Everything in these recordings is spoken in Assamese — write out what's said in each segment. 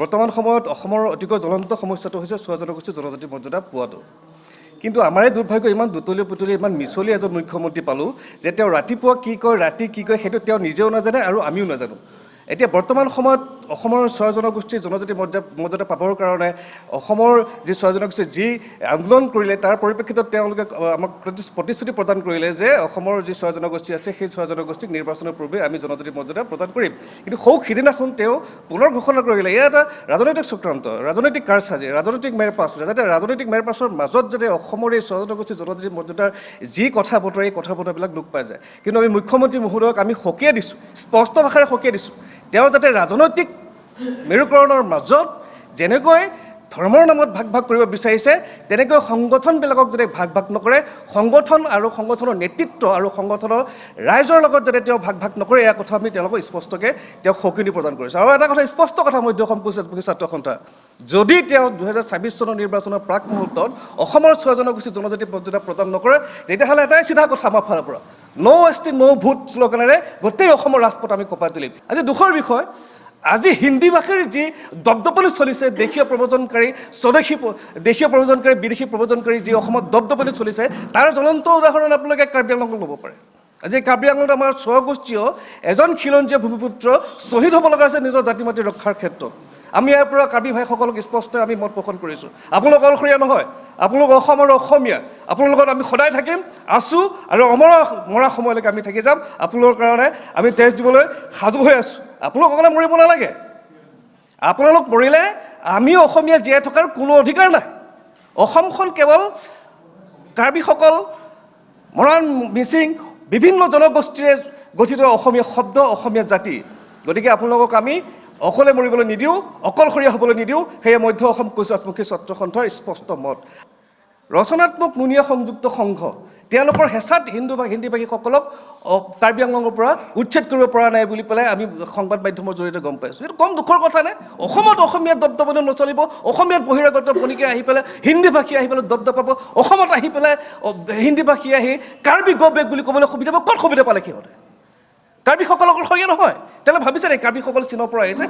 বৰ্তমান সময়ত অসমৰ অতিকৈ জ্বলন্ত সমস্যাটো হৈছে চুৱা জনগোষ্ঠীৰ জনজাতি মৰ্যাদা পোৱাটো। কিন্তু আমাৰে দুৰ্ভাগ্য ইমান দুতলীয়া পুতলীয়া ইমান মিছলীয়া এজন মুখ্যমন্ত্ৰী পালোঁ যে তেওঁ ৰাতিপুৱা কি কয় ৰাতি কি কয় সেইটো তেওঁ নিজেও নাজানে আৰু আমিও নাজানো। এতিয়া বৰ্তমান সময়ত অসমৰ চুৱা জনগোষ্ঠীৰ জনজাতি মৰ্যাদা পাবৰ কাৰণে অসমৰ যি চুৱা জনগোষ্ঠীয়ে যি আন্দোলন কৰিলে তাৰ পৰিপ্ৰেক্ষিতত তেওঁলোকে আমাক প্ৰতিশ্ৰুতি প্ৰদান কৰিলে যে অসমৰ যি চুৱা জনগোষ্ঠী আছে সেই চুৱা জনগোষ্ঠীক নিৰ্বাচনৰ পূৰ্বে আমি জনজাতি মৰ্যাদা প্ৰদান কৰিম। কিন্তু সিদিনাখন তেওঁ পুনৰ ঘোষণা কৰিলে এয়া এটা ৰাজনৈতিক চক্ৰান্ত, ৰাজনৈতিক কাৰচাজি, ৰাজনৈতিক মেৰপাচ, যাতে ৰাজনৈতিক মেৰপাচৰ মাজত যাতে অসমৰ এই চুৱা জনগোষ্ঠীৰ জনজাতি মৰ্যাদাৰ যি কথা বতৰা এই কথা বতৰাবিলাক লোপ পাই যায়। কিন্তু আমি মুখ্যমন্ত্ৰী মহোদয়ক আমি সকীয়াই দিছোঁ, স্পষ্ট ভাষাৰে সকীয়াই দিছোঁ, তেওঁ যাতে ৰাজনৈতিক মেৰুকৰণৰ মাজত যেনেকৈ ধৰ্মৰ নামত ভাগ ভাগ কৰিব বিচাৰিছে তেনেকৈ সংগঠনবিলাকক যাতে ভাগ ভাগ নকৰে, সংগঠন আৰু সংগঠনৰ নেতৃত্ব আৰু সংগঠনৰ ৰাইজৰ লগত যাতে তেওঁ ভাগ ভাগ নকৰে এয়া কথা আমি তেওঁলোকক স্পষ্টকৈ তেওঁক সকিনি প্ৰদান কৰিছোঁ। আৰু এটা কথা স্পষ্ট কথা মধ্য অসম কৃষি ছাত্ৰ সন্থা, যদি তেওঁ 2026 চনৰ নিৰ্বাচনৰ প্ৰাক মুহূৰ্তত অসমৰ চুৱা জনগোষ্ঠীৰ জনজাতি মৰ্যাদা প্ৰদান নকৰে তেতিয়াহ'লে এটাই চিধা কথা আমাৰ ফালৰ পৰা ন' এছটি ন' ভোট শ্লোগানেৰে গোটেই অসমৰ ৰাজপথ আমি কঁপাই তুলিম। আজি দুখৰ বিষয়, আজি হিন্দী ভাষাৰ যি দপদপনি চলিছে দেশীয় প্ৰব্ৰজনকাৰী দেশীয় প্ৰব্ৰজনকাৰী বিদেশী প্ৰব্ৰজনকাৰী যি অসমত দপদপনি চলিছে তাৰ জ্বলন্ত উদাহৰণ আপোনালোকে কাৰ্বি আংলঙক ল'ব পাৰে। আজি কাৰ্বি আংলঙত আমাৰ চুৱা গোষ্ঠীয় এজন খিলঞ্জীয়া ভূমিপুত্ৰ শ্বহীদ হ'ব লগা আছে নিজৰ জাতি মাটি ৰক্ষাৰ ক্ষেত্ৰত। আমি ইয়াৰ পৰা কাৰ্বি ভাইসকলক স্পষ্ট আমি মত পোষণ কৰিছোঁ, আপোনালোক অকলশৰীয়া নহয়, আপোনালোক অসমৰ অসমীয়া, আপোনালোকৰ লগত আমি সদায় থাকিম, আছোঁ আৰু মৰা সময়লৈকে আমি থাকি যাম। আপোনালোকৰ কাৰণে আমি তেজ দিবলৈ সাজু হৈ আছোঁ। আপোনালোক অকলে মৰিব নালাগে, আপোনালোক মৰিলে আমি অসমীয়া জীয়াই থকাৰ কোনো অধিকাৰ নাই। অসমখন কেৱল কাৰ্বিসকল, মৰাণ, মিচিং বিভিন্ন জনগোষ্ঠীৰে গঠিত অসমীয়া শব্দ, অসমীয়া জাতি। গতিকে আপোনালোকক আমি অকলে মৰিবলৈ নিদিওঁ, অকলশৰীয়া হ'বলৈ নিদিওঁ, সেয়ে মধ্য অসম ৰাজমুখী ছাত্ৰ সন্থাৰ স্পষ্ট মত। ৰচনাত্মক নুনীয়া সংযুক্ত সংঘ তেওঁলোকৰ হেঁচাত হিন্দীভাষীসকলক কাৰ্বি আংলঙৰ পৰা উচ্ছেদ কৰিব পৰা নাই বুলি পেলাই আমি সংবাদ মাধ্যমৰ জৰিয়তে গম পাইছোঁ। এইটো কম দুখৰ কথা নে? অসমত অসমীয়াত দপদপনি নচলিব, অসমীয়াত বহিৰাগত বণিকে আহি পেলাই হিন্দীভাষী আহি পেলাই দপদপাব, অসমত আহি পেলাই হিন্দীভাষী আহি কাৰ্বি গ বেক বুলি ক'বলৈ সুবিধা পাব। ক'ত সুবিধা পালে সিহঁতে? কাৰ্বিসকলক অকলশৰীয়া নহয়, তেওঁলোকে ভাবিছে নে কাৰ্বিসকল চীনৰ পৰা আহিছে?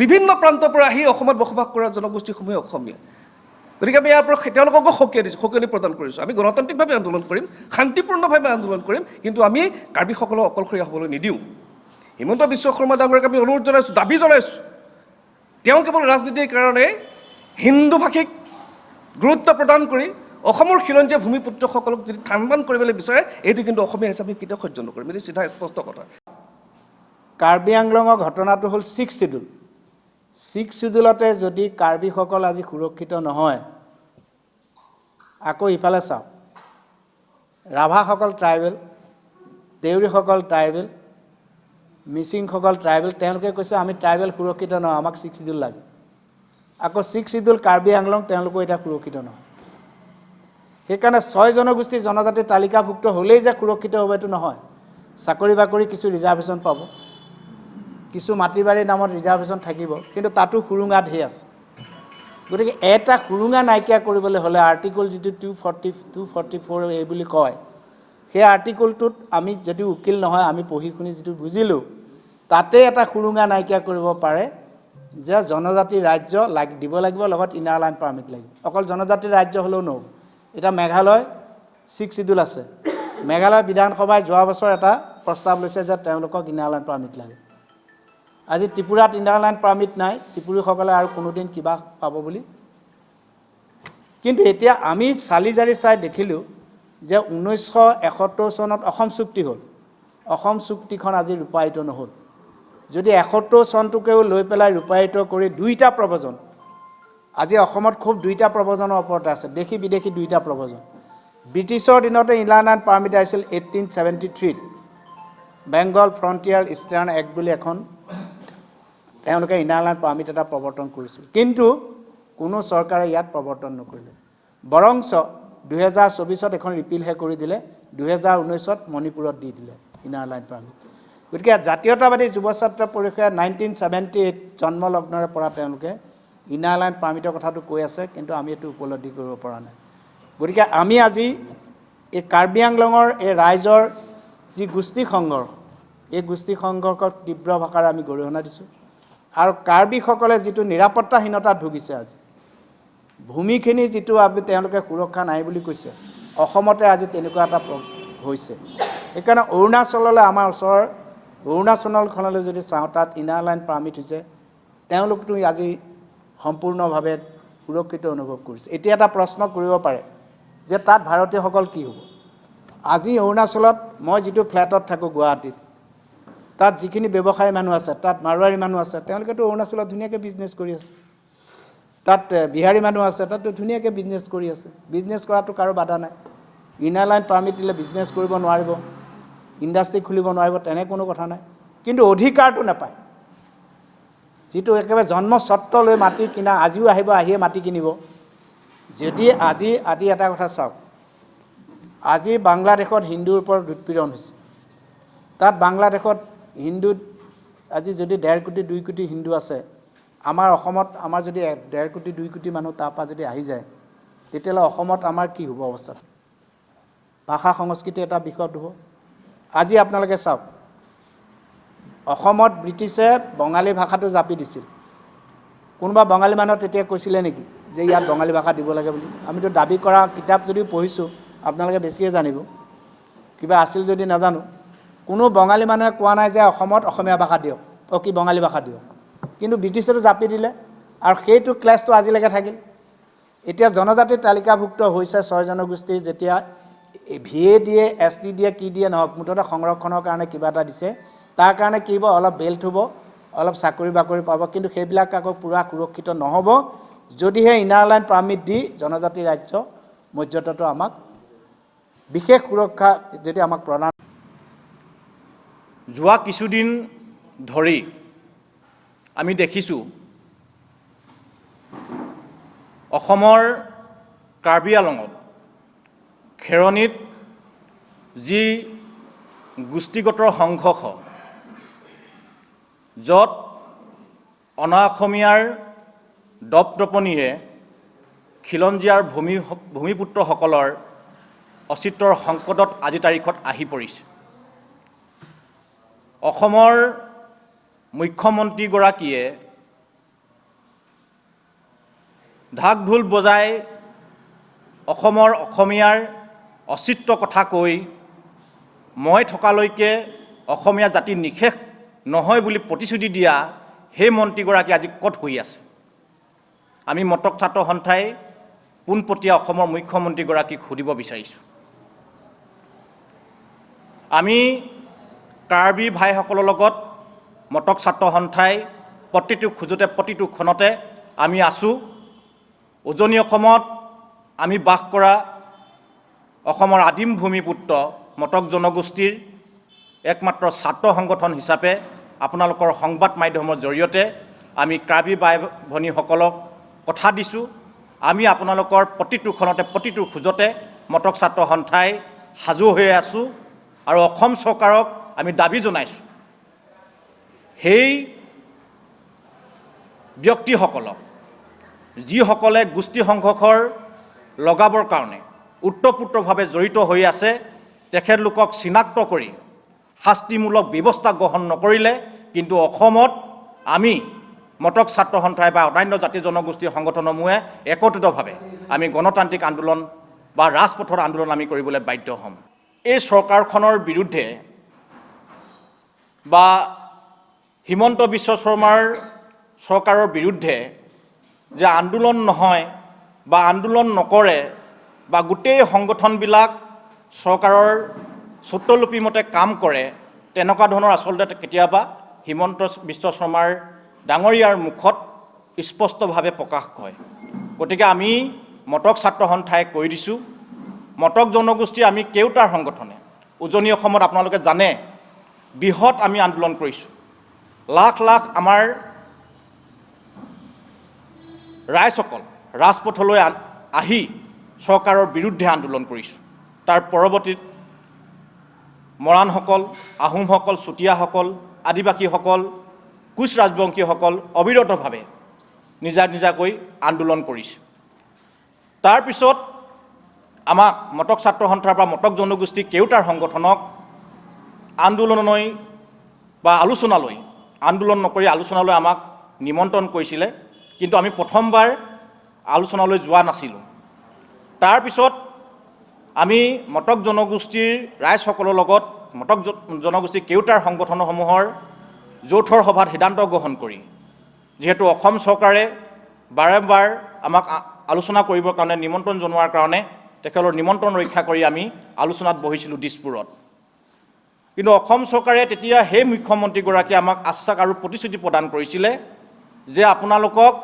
বিভিন্ন প্ৰান্তৰ পৰা আহি অসমত বসবাস কৰা জনগোষ্ঠীসমূহে অসমীয়া। গতিকে আমি ইয়াৰ পৰা তেওঁলোককো সকিয়ানি প্ৰদান কৰিছোঁ। আমি গণতান্ত্ৰিকভাৱে আন্দোলন কৰিম, শান্তিপূৰ্ণভাৱে আন্দোলন কৰিম, কিন্তু আমি কাৰ্বিসকলক অকলশৰীয়া হ'বলৈ নিদিওঁ। হিমন্ত বিশ্ব শৰ্মা ডাঙৰীয়াক আমি অনুৰোধ জনাইছোঁ, দাবী জনাইছোঁ, তেওঁ কেৱল ৰাজনীতিৰ কাৰণে হিন্দুভাষীক গুৰুত্ব প্ৰদান কৰি অসমৰ খিলঞ্জীয়া ভূমিপুত্ৰসকলক যদি থানবান কৰিবলৈ বিচাৰে এইটো কিন্তু অসমীয়া হিচাপে কেতিয়াও সহ্য নকৰিম। এইটো চিধা স্পষ্ট কথা। কাৰ্বি আংলঙৰ ঘটনাটো হ'ল 6 শিডিউল। 6 শিডিউলতে যদি কাৰ্বিসকল আজি সুৰক্ষিত নহয়, আকৌ ইফালে চাওক, ৰাভাসকল ট্ৰাইবেল, দেউৰীসকল ট্ৰাইবেল, মিচিংসকল ট্ৰাইবেল, তেওঁলোকে কৈছে আমি ট্ৰাইবেল সুৰক্ষিত নহয়, আমাক 6 শিডিউল লাগে। আকৌ 6 শিডিউল কাৰ্বি আংলং তেওঁলোকো এতিয়া সুৰক্ষিত নহয়। সেইকাৰণে 6 জনগোষ্ঠীৰ জনজাতিৰ তালিকাভুক্ত হ'লেই যে সুৰক্ষিত হ'ব এইটো নহয়। চাকৰি বাকৰি কিছু ৰিজাৰ্ভেশ্যন পাব, কিছু মাটি বাৰীৰ নামত ৰিজাৰ্ভেশ্যন থাকিব, কিন্তু তাতো সুৰুঙা ঢেৰ আছে। গতিকে এটা সুৰুঙা নাইকিয়া কৰিবলৈ হ'লে আৰ্টিকল যিটো 244 এই বুলি কয়, সেই আৰ্টিকলটোত আমি যদি উকিল নহয় আমি পঢ়ি শুনি যিটো বুজিলোঁ, তাতে এটা সুৰুঙা নাইকিয়া কৰিব পাৰে যে জনজাতি ৰাজ্য দিব লাগিব, লগত ইনাৰ লাইন পাৰ্মিট লাগিব। অকল জনজাতি ৰাজ্য হ'লেও নহ'ব। এতিয়া মেঘালয় 6 শিডিউল আছে। মেঘালয় বিধানসভাই যোৱা বছৰ এটা প্ৰস্তাৱ লৈছে যে তেওঁলোকক ইনাৰ লাইন পাৰ্মিট লাগে। আজি ত্ৰিপুৰাত ইনাৰ লাইন পাৰ্মিট নাই, ত্ৰিপুৰীসকলে আৰু কোনোদিন কিবা পাব বুলি। কিন্তু এতিয়া আমি চালি জাৰি চাই দেখিলোঁ যে 1971 চনত অসম চুক্তি হ'ল, অসম চুক্তিখন আজি ৰূপায়িত নহ'ল। যদি 71 চনটোকেও লৈ পেলাই ৰূপায়িত কৰি 2টা প্ৰব্ৰজন, আজি অসমত খুব 2টা প্ৰব্ৰজনৰ ওপৰতে আছে, দেশী বিদেশী 2টা প্ৰব্ৰজন। ব্ৰিটিছৰ দিনতে ইনাৰ লাইন পাৰ্মিট আহিছিল 1873 বেংগল ফ্ৰণ্টিয়াৰ ইষ্টাৰ্ণ এক্ট বুলি এখন তেওঁলোকে ইনাৰ লাইন পাৰ্মিট এটা প্ৰৱৰ্তন কৰিছিল, কিন্তু কোনো চৰকাৰে ইয়াত প্ৰৱৰ্তন নকৰিলে। বৰঞ্চ 2024 এখন ৰিপিলহে কৰি দিলে, 2019 মণিপুৰত দি দিলে ইনাৰ লাইন পাৰ্মিট। গতিকে জাতীয়তাবাদী যুৱ ছাত্ৰ পৰিষদে 1978 জন্মলগ্নৰে পৰা তেওঁলোকে ইনাৰ লাইন পাৰ্মিটৰ কথাটো কৈ আছে, কিন্তু আমি এইটো উপলব্ধি কৰিব পৰা নাই। গতিকে আমি আজি এই কাৰ্বি আংলঙৰ এই ৰাইজৰ যি গোষ্ঠী সংঘৰ্ষ, এই গোষ্ঠী সংঘৰ্ষক তীব্ৰ ভাষাৰে আমি গৰিহণা দিছোঁ। আৰু কাৰ্বিসকলে যিটো নিৰাপত্তাহীনতাত ভুগিছে আজি, ভূমিখিনি যিটো তেওঁলোকে সুৰক্ষা নাই বুলি কৈছে, অসমতে আজি তেনেকুৱা এটা হৈছে। সেইকাৰণে অৰুণাচললৈ, আমাৰ ওচৰৰ অৰুণাচলখনলৈ যদি চাওঁ, তাত ইনাৰ লাইন পাৰ্মিট হৈছে, তেওঁলোকতো আজি সম্পূৰ্ণভাৱে সুৰক্ষিত অনুভৱ কৰিছে। এতিয়া এটা প্ৰশ্ন কৰিব পাৰে যে তাত ভাৰতীয়সকল কি হ'ব? আজি অৰুণাচলত মই যিটো ফ্লেটত থাকোঁ গুৱাহাটীত, তাত যিখিনি ব্যৱসায়ী মানুহ আছে, তাত মাৰোৱাৰী মানুহ আছে, তেওঁলোকেতো অৰুণাচলত ধুনীয়াকৈ বিজনেছ কৰি আছে। তাত বিহাৰী মানুহ আছে, তাততো ধুনীয়াকৈ বিজনেছ কৰি আছে। বিজনেছ কৰাটো কাৰো বাধা নাই। ইনাৰ লাইন পাৰ্মিট দিলে বিজনেছ কৰিব নোৱাৰিব, ইণ্ডাষ্ট্ৰি খুলিব নোৱাৰিব, তেনে কোনো কথা নাই। কিন্তু অধিকাৰটো নাপায়। যিটো একেবাৰে জন্মস্বত্ব লৈ মাটি কিনা, আজিও আহিয়ে মাটি কিনিব। যদি আজি এটা কথা চাওক, আজি বাংলাদেশত হিন্দুৰ ওপৰত উৎপীড়ন হৈছে। তাত বাংলাদেশত হিন্দুত আজি যদি 1.5 কোটি 2 কোটি হিন্দু আছে, আমাৰ অসমত আমাৰ যদি 1.5 কোটি 2 কোটি মানুহ তাৰপৰা যদি আহি যায়, তেতিয়াহ'লে অসমত আমাৰ কি হ'ব অৱস্থা? ভাষা সংস্কৃতি এটা বিপদ হ'ব। আজি আপোনালোকে চাওক, অসমত ব্ৰিটিছে বঙালী ভাষাটো জাপি দিছিল। কোনোবা বঙালী মানুহ তেতিয়া কৈছিলে নেকি যে ইয়াত বঙালী ভাষা দিব লাগে বুলি? আমিতো দাবী কৰা কিতাপ যদিও পঢ়িছোঁ, আপোনালোকে বেছিকৈ জানিব, কিবা আছিল যদি নাজানো। কোনো বঙালী মানুহে কোৱা নাই যে অসমত অসমীয়া ভাষা দিয়ক, কি বঙালী ভাষা দিয়ক। কিন্তু ব্ৰিটিছেতো জাপি দিলে, আৰু সেইটো ক্লেছটো আজিলৈকে থাকিল। এতিয়া জনজাতিৰ তালিকাভুক্ত হৈছে 6 জনগোষ্ঠী। যেতিয়া VA দিয়ে, ST দিয়ে, কি দিয়ে নহওক, মুঠতে সংৰক্ষণৰ কাৰণে কিবা এটা দিছে। তাৰ কাৰণে কি হ'ব? অলপ বেল্ট হ'ব, অলপ চাকৰি বাকৰি পাব, কিন্তু সেইবিলাক আকৌ পূৰা সুৰক্ষিত নহ'ব যদিহে ইনাৰ লাইন পাৰ্মিট দি জনজাতি ৰাজ্য মৰ্যাদাটো আমাক বিশেষ সুৰক্ষা যদি আমাক প্ৰদান। যোৱা কিছুদিন ধৰি আমি দেখিছোঁ অসমৰ কাৰ্বি আংলঙত খেৰণিত যি গোষ্ঠীগত সংঘৰ্ষ, য'ত অনা অসমীয়াৰ দপদপনিৰে খিলঞ্জীয়াৰ ভূমিপুত্ৰসকলৰ অস্তিত্বৰ সংকটত আজি তাৰিখত আহি পৰিছে। অসমৰ মুখ্যমন্ত্ৰীগৰাকীয়ে ঢাক ঢোল বজাই অসমীয়াৰ অস্তিত্বৰ কথা কৈ মই থকালৈকে অসমীয়া জাতি নিশেষ নহয় বুলি প্ৰতিশ্ৰুতি দিয়া সেই মন্ত্ৰীগৰাকী আজি ক'ত হৈ আছে? আমি মটক ছাত্ৰ সন্থাই পোনপটীয়া অসমৰ মুখ্যমন্ত্ৰীগৰাকীক সুধিব বিচাৰিছোঁ। আমি কাৰ্বি ভাইসকলৰ লগত মটক ছাত্ৰ সন্থাই প্ৰতিটো খোজতে, প্ৰতিটো ক্ষণতে আমি আছোঁ। উজনি অসমত আমি বাস কৰা অসমৰ আদিম ভূমিপুত্ৰ মটক জনগোষ্ঠীৰ একমাত্ৰ ছাত্ৰ সংগঠন হিচাপে আপোনালোকৰ সংবাদ মাধ্যমৰ জৰিয়তে আমি কাৰ্বি ভাই ভনীসকলক কথা দিছোঁ, আমি আপোনালোকৰ প্ৰতিটো ক্ষণতে, প্ৰতিটো খোজতে মটক ছাত্ৰ সন্থাই সাজু হৈ আছোঁ। আৰু অসম চৰকাৰক আমি দাবী জনাইছোঁ, সেই ব্যক্তিসকলক যিসকলে গোষ্ঠী সংঘৰ্ষৰ লগাবৰ কাৰণে ওতঃপ্ৰোতভাৱে জড়িত হৈ আছে, তেখেতলোকক চিনাক্ত কৰি শাস্তিমূলক ব্যৱস্থা গ্ৰহণ নকৰিলে কিন্তু অসমত আমি মটক ছাত্ৰ সন্থাই বা অন্যান্য জাতি জনগোষ্ঠীৰ সংগঠনসমূহে একত্ৰিতভাৱে আমি গণতান্ত্ৰিক আন্দোলন বা ৰাজপথৰ আন্দোলন আমি কৰিবলৈ বাধ্য হ'ম। এই চৰকাৰখনৰ বিৰুদ্ধে বা হিমন্ত বিশ্ব শৰ্মাৰ চৰকাৰৰ বিৰুদ্ধে যে আন্দোলন নহয় বা আন্দোলন নকৰে বা গোটেই সংগঠনবিলাক চৰকাৰৰ চুটলুপি মতে কাম কৰে, তেনেকুৱা ধৰণৰ আচলতে কেতিয়াবা হিমন্ত বিশ্ব শৰ্মাৰ ডাঙৰীয়াৰ মুখত স্পষ্টভাৱে প্ৰকাশ হয়। গতিকে আমি মটক ছাত্ৰ সন্থাই কৈ দিছোঁ, মটক জনগোষ্ঠীৰ আমি কেওটাৰ সংগঠনে উজনি অসমত আপোনালোকে জানে বৃহৎ আমি আন্দোলন কৰিছোঁ। লাখ লাখ আমাৰ ৰাইজসকল ৰাজপথলৈ আহি চৰকাৰৰ বিৰুদ্ধে আন্দোলন কৰিছোঁ। তাৰ পৰৱৰ্তীত মৰাণসকল, আহোমসকল, চুতীয়াসকল, আদিবাসীসকল, কোচ ৰাজবংশীসকল অবিৰতভাৱে নিজাকৈ আন্দোলন কৰিছে। তাৰপিছত আমাক মটক ছাত্ৰ সন্থাৰ পৰা মটক জনগোষ্ঠী কেওটাৰ সংগঠনক আন্দোলনলৈ বা আলোচনালৈ, আন্দোলন নকৰি আলোচনালৈ আমাক নিমন্ত্ৰণ কৰিছিলে, কিন্তু আমি প্ৰথমবাৰ আলোচনালৈ যোৱা নাছিলোঁ। তাৰপিছত আমি মটক জনগোষ্ঠীৰ ৰাইজসকলৰ লগত মটক জনগোষ্ঠীৰ কেওটাৰ সংগঠনসমূহৰ যৌথ সভাত সিদ্ধান্ত গ্ৰহণ কৰি, যিহেতু অসম চৰকাৰে বাৰে আমাক আলোচনা কৰিবৰ কাৰণে নিমন্ত্ৰণ জনোৱাৰ কাৰণে তেখেতৰ নিমন্ত্ৰণ ৰক্ষা কৰি আমি আলোচনাত বহিছিলোঁ দিছপুৰত। কিন্তু অসম চৰকাৰে তেতিয়া সেই মুখ্যমন্ত্ৰীগৰাকীয়ে আমাক আশ্বাস আৰু প্ৰতিশ্ৰুতি প্ৰদান কৰিছিলে যে আপোনালোকক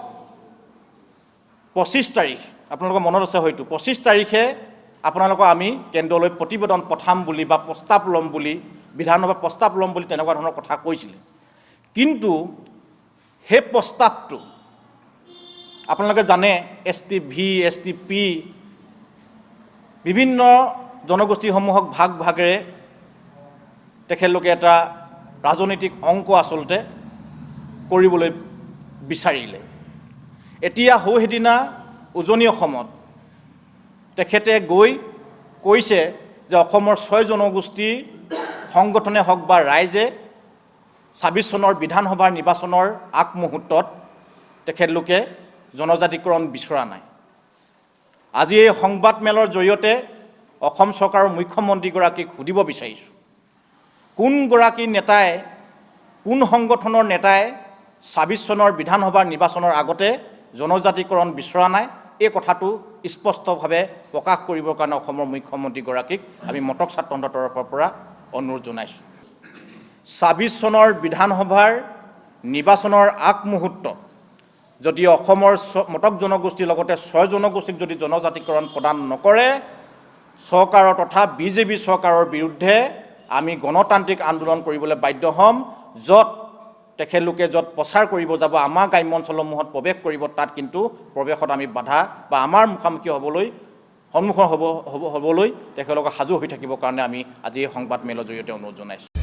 25 তাৰিখ, আপোনালোকৰ মনত আছে হয়তো, 25 তাৰিখে আপোনালোকক আমি কেন্দ্ৰলৈ প্ৰতিবেদন পঠাম বুলি বা প্ৰস্তাৱ ল'ম বুলি, বিধানসভাত প্ৰস্তাৱ ল'ম বুলি তেনেকুৱা ধৰণৰ কথা কৈছিলে। কিন্তু সেই প্ৰস্তাৱটো আপোনালোকে জানে, STV, STP বিভিন্ন জনগোষ্ঠীসমূহক ভাগ ভাগেৰে তেখেতলোকে এটা ৰাজনৈতিক অংক আচলতে কৰিবলৈ বিচাৰিলে। এতিয়া সেইদিনা উজনি অসমত তেখেতে গৈ কৈছে যে অসমৰ 6 জনগোষ্ঠীৰ সংগঠনে হওক বা ৰাইজে 26 চনৰ বিধানসভাৰ নিৰ্বাচনৰ আগমুহূৰ্তত তেখেতলোকে জনজাতিকৰণ বিচৰা নাই। আজি এই সংবাদমেলৰ জৰিয়তে অসম চৰকাৰৰ মুখ্যমন্ত্ৰীগৰাকীক সুধিব বিচাৰিছোঁ, কোনগৰাকী নেতাই, কোন সংগঠনৰ নেতাই 26 চনৰ বিধানসভাৰ নিৰ্বাচনৰ আগতে জনজাতিকৰণ বিচৰা নাই? এই কথাটো স্পষ্টভাৱে প্ৰকাশ কৰিবৰ কাৰণে অসমৰ মুখ্যমন্ত্ৰীগৰাকীক আমি মটক ছাত্ৰ সন্থাৰ তৰফৰ পৰা অনুৰোধ জনাইছোঁ। 26 চনৰ বিধানসভাৰ নিৰ্বাচনৰ আগমুহূৰ্তত যদি অসমৰ মটক জনগোষ্ঠীৰ লগতে 6 জনগোষ্ঠীক যদি জনজাতিকৰণ প্ৰদান নকৰে, চৰকাৰৰ তথা বিজেপি চৰকাৰৰ বিৰুদ্ধে আমি গণতান্ত্ৰিক আন্দোলন কৰিবলৈ বাধ্য হ'ম। য'ত তেখেতলোকে য'ত প্ৰচাৰ কৰিব যাব, আমাৰ গ্ৰাম্য অঞ্চলসমূহত প্ৰৱেশ কৰিব, তাত কিন্তু প্ৰৱেশত আমি বাধা বা আমাৰ মুখামুখি হ'বলৈ তেখেতলোকে সাজু হৈ থাকিবৰ কাৰণে আমি আজি এই সংবাদমেলৰ জৰিয়তে অনুৰোধ জনাইছোঁ।